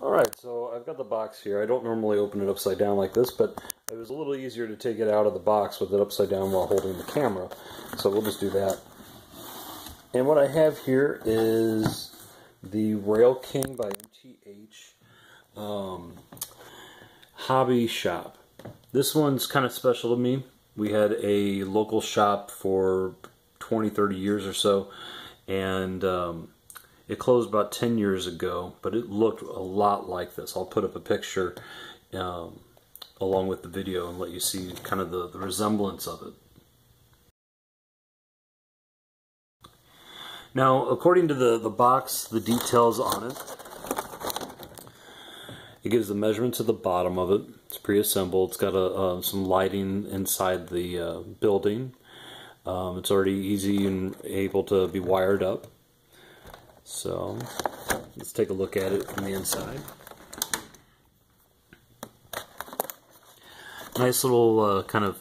Alright, so I've got the box here. I don't normally open it upside down like this, but it was a little easier to take it out of the box with it upside down while holding the camera. So we'll just do that. And what I have here is the Rail King by MTH Hobby Shop. This one's kind of special to me. We had a local shop for 20-30 years or so, and it closed about 10 years ago, but it looked a lot like this. I'll put up a picture along with the video and let you see kind of the resemblance of it. Now, according to the box, the details on it, it gives the measurements at the bottom of it. It's pre-assembled. It's got some lighting inside the building. It's already easy and able to be wired up. So let's take a look at it from the inside. Nice little kind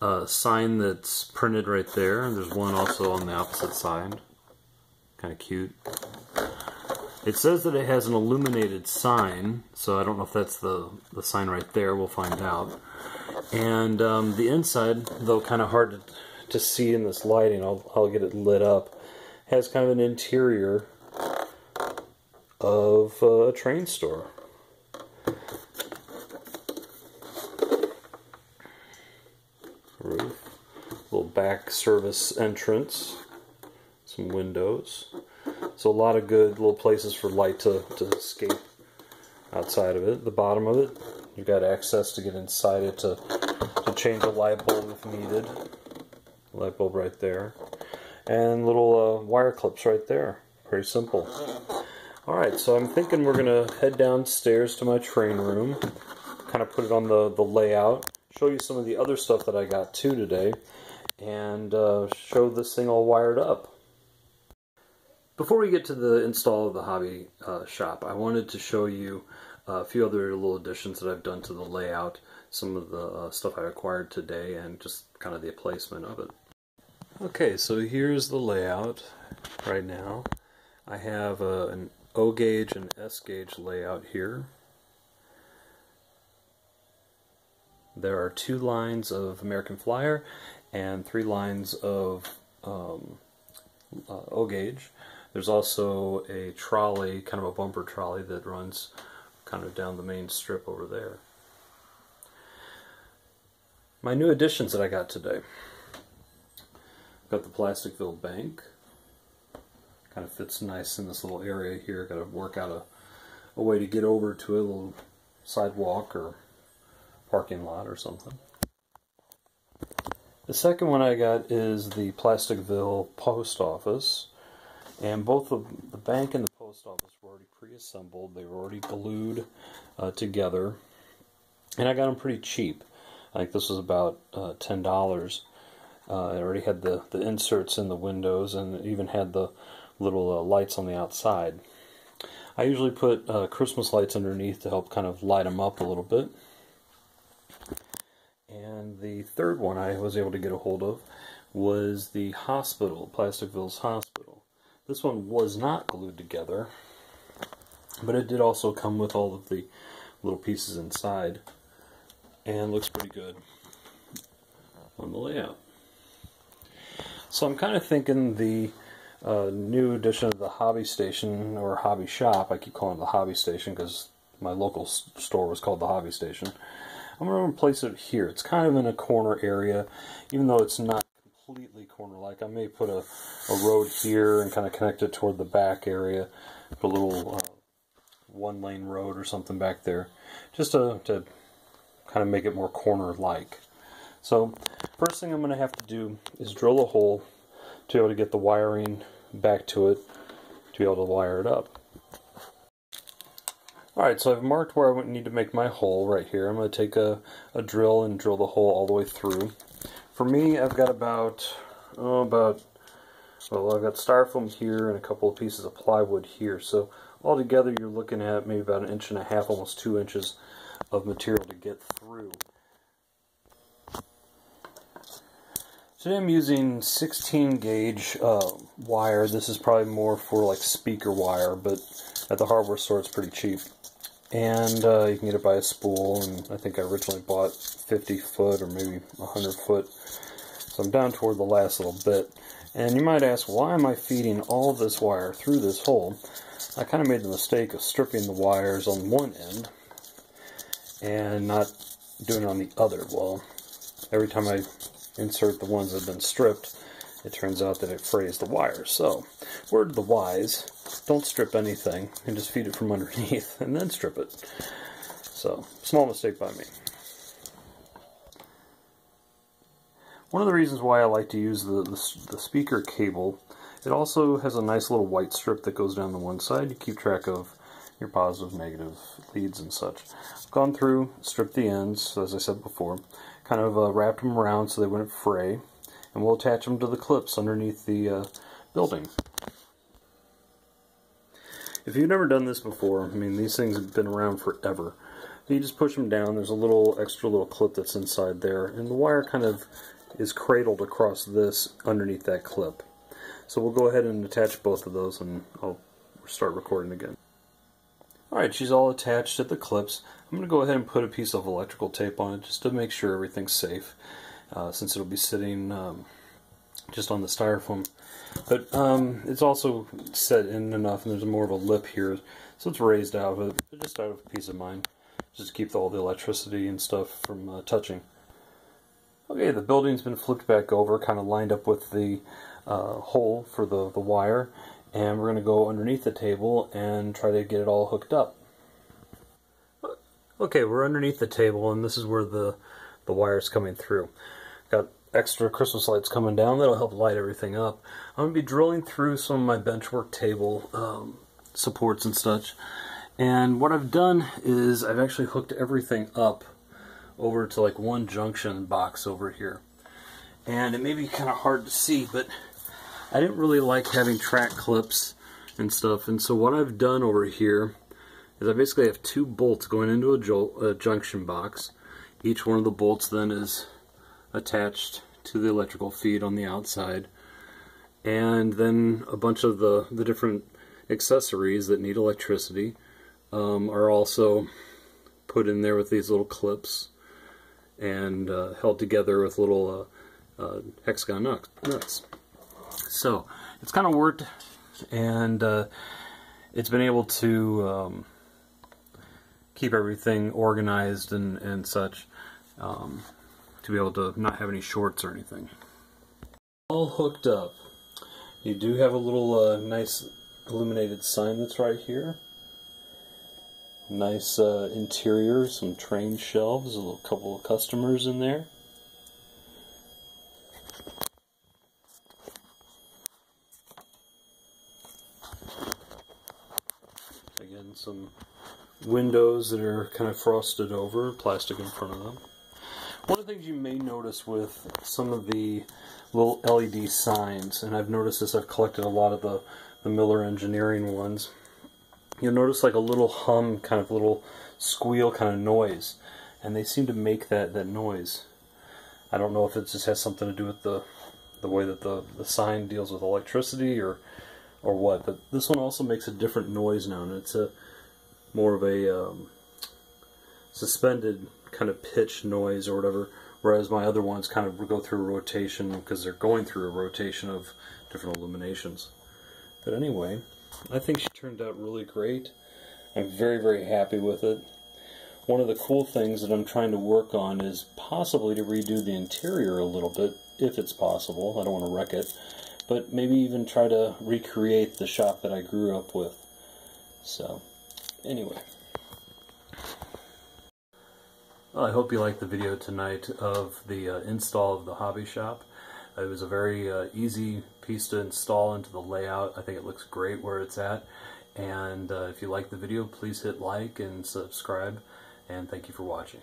of sign that's printed right there. And there's one also on the opposite side. Kind of cute. It says that it has an illuminated sign, so I don't know if that's the sign right there. We'll find out. And the inside, though kind of hard to see in this lighting, I'll get it lit up, has kind of an interior of a train store. Roof, little back service entrance, some windows. So a lot of good little places for light to escape outside of it. The bottom of it, you've got access to get inside it to change a light bulb if needed. Light bulb right there. And little wire clips right there. Very simple. Alright, so I'm thinking we're going to head downstairs to my train room. Kind of put it on the layout. Show you some of the other stuff that I got too today. And show this thing all wired up. Before we get to the install of the hobby shop, I wanted to show you a few other little additions that I've done to the layout, some of the stuff I acquired today, and just kind of the placement of it. Okay, so here's the layout right now. I have an O gauge and S gauge layout here. There are 2 lines of American Flyer and 3 lines of O gauge. There's also a trolley, kind of a bumper trolley that runs kind of down the main strip over there. My new additions that I got today. Got the Plasticville Bank. Kind of fits nice in this little area here. Got to work out a way to get over to a little sidewalk or parking lot or something. The second one I got is the Plasticville Post Office. And both the bank and the post office were already pre-assembled. They were already glued together. And I got them pretty cheap. I think this was about $10. It already had the inserts in the windows, and it even had the little lights on the outside. I usually put Christmas lights underneath to help kind of light them up a little bit. And the third one I was able to get a hold of was the hospital, Plasticville's hospital. This one was not glued together, but it did also come with all of the little pieces inside, and looks pretty good on the layout. So I'm kind of thinking the new edition of the Hobby Station, or Hobby Shop, I keep calling it the Hobby Station because my local store was called the Hobby Station. I'm going to place it here. It's kind of in a corner area, even though it's not completely corner-like. I may put a road here and kind of connect it toward the back area, put a little one-lane road or something back there, just to kind of make it more corner-like. So first thing I'm going to have to do is drill a hole to be able to get the wiring back to it, to be able to wire it up. Alright, so I've marked where I need to make my hole right here. I'm going to take a drill and drill the hole all the way through. For me, I've got I've got styrofoam here and a couple of pieces of plywood here. So altogether you're looking at maybe about 1.5 inches, almost 2 inches of material to get through. Today I'm using 16 gauge wire. This is probably more for like speaker wire, but at the hardware store it's pretty cheap. And you can get it by a spool, and I think I originally bought 50 foot or maybe 100 foot. So I'm down toward the last little bit. And you might ask, why am I feeding all this wire through this hole? I kind of made the mistake of stripping the wires on one end and not doing it on the other. Well, every time I insert the ones that have been stripped, it turns out that it frays the wires. So, word to the wise, don't strip anything and just feed it from underneath and then strip it. So, small mistake by me. One of the reasons why I like to use the speaker cable, it also has a nice little white strip that goes down the one side. You keep track of your positive, negative leads and such. I've gone through, stripped the ends, as I said before, kind of wrapped them around so they wouldn't fray, and we'll attach them to the clips underneath the building. If you've never done this before, I mean, these things have been around forever. You just push them down, there's a little extra little clip that's inside there, and the wire kind of is cradled across this underneath that clip. So we'll go ahead and attach both of those and I'll start recording again. Alright, she's all attached at the clips. I'm going to go ahead and put a piece of electrical tape on it just to make sure everything's safe, since it'll be sitting just on the styrofoam. But it's also set in enough, and there's more of a lip here, so it's raised out of it, just out of peace of mind, just to keep all the electricity and stuff from touching. Okay, the building's been flipped back over, kind of lined up with the hole for the wire, and we're going to go underneath the table and try to get it all hooked up. Okay, we're underneath the table, and this is where the wire's coming through. Got extra Christmas lights coming down that'll help light everything up. I'm going to be drilling through some of my benchwork table supports and such, and what I've done is I've actually hooked everything up over to like one junction box over here. And it may be kind of hard to see, but I didn't really like having track clips and stuff, and so what I've done over here is I basically have two bolts going into a junction box. Each one of the bolts then is attached to the electrical feed on the outside, and then a bunch of the different accessories that need electricity are also put in there with these little clips and held together with little hexagon nuts. So it's kind of worked, and it's been able to keep everything organized and such, to be able to not have any shorts or anything. All hooked up. You do have a little nice illuminated sign that's right here. Nice interior, some train shelves, a couple of customers in there. Again, some windows that are kind of frosted over, plastic in front of them. One of the things you may notice with some of the little LED signs, and I've noticed this, I've collected a lot of the Miller Engineering ones, you'll notice like a little hum, kind of little squeal kind of noise, and they seem to make that noise. I don't know if it just has something to do with the way that the sign deals with electricity or what, but this one also makes a different noise now, and it's more of a suspended kind of pitch noise or whatever, whereas my other ones kind of go through a rotation because they're going through a rotation of different illuminations. But anyway, I think she turned out really great. I'm very, very happy with it. One of the cool things that I'm trying to work on is possibly to redo the interior a little bit, if it's possible. I don't want to wreck it, but maybe even try to recreate the shop that I grew up with. So, anyway. Well, I hope you liked the video tonight of the install of the hobby shop. It was a very easy piece to install into the layout. I think it looks great where it's at. And if you like the video, please hit like and subscribe. And thank you for watching.